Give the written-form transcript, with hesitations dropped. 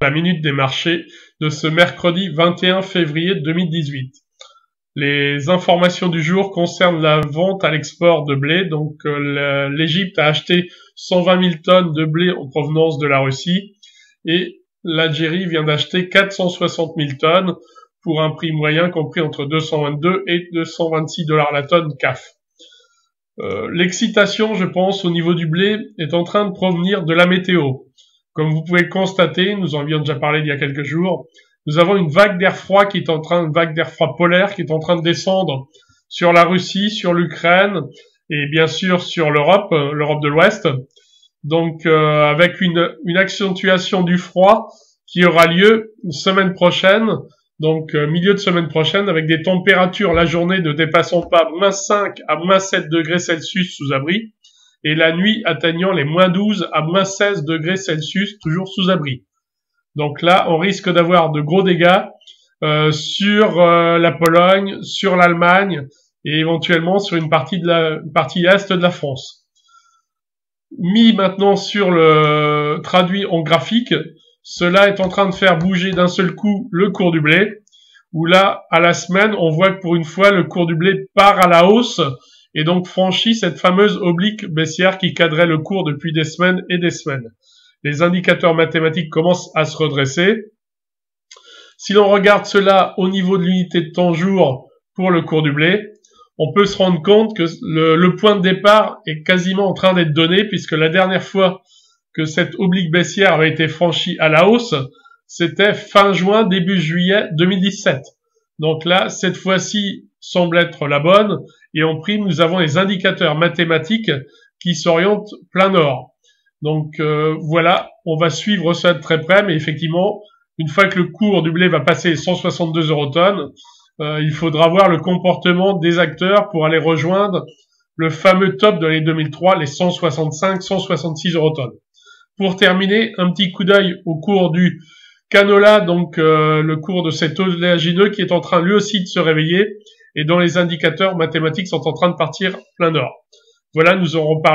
La minute des marchés de ce mercredi 21 février 2018. Les informations du jour concernent la vente à l'export de blé. Donc l'Égypte a acheté 120 000 tonnes de blé en provenance de la Russie et l'Algérie vient d'acheter 460 000 tonnes pour un prix moyen compris entre 222 et 226 $ la tonne CAF. L'excitation, je pense, au niveau du blé est en train de provenir de la météo. Comme vous pouvez le constater, nous en avions déjà parlé il y a quelques jours, nous avons une vague d'air froid une vague d'air froid polaire qui est en train de descendre sur la Russie, sur l'Ukraine et bien sûr sur l'Europe de l'Ouest. Donc avec une accentuation du froid qui aura lieu une semaine prochaine, donc milieu de semaine prochaine, avec des températures la journée ne dépassant pas -5 à -7 degrés Celsius sous abri, et la nuit atteignant les -12 à -16 degrés Celsius, toujours sous abri. Donc là, on risque d'avoir de gros dégâts sur la Pologne, sur l'Allemagne, et éventuellement sur une partie est de la France. Mis maintenant sur traduit en graphique, cela est en train de faire bouger d'un seul coup le cours du blé, où là, à la semaine, on voit que pour une fois, le cours du blé part à la hausse, et donc franchit cette fameuse oblique baissière qui cadrait le cours depuis des semaines et des semaines. Les indicateurs mathématiques commencent à se redresser. Si l'on regarde cela au niveau de l'unité de temps jour pour le cours du blé, on peut se rendre compte que le point de départ est quasiment en train d'être donné, puisque la dernière fois que cette oblique baissière avait été franchie à la hausse, c'était fin juin, début juillet 2017. Donc là, cette fois-ci semble être la bonne, et en prime, nous avons les indicateurs mathématiques qui s'orientent plein nord. Donc voilà, on va suivre ça de très près, mais effectivement, une fois que le cours du blé va passer les 162 € tonnes, il faudra voir le comportement des acteurs pour aller rejoindre le fameux top de l'année 2003, les 165-166 € tonnes. Pour terminer, un petit coup d'œil au cours du canola, donc le cours de cet oléagineux qui est en train lui aussi de se réveiller et dont les indicateurs mathématiques sont en train de partir plein nord. Voilà, nous aurons parlé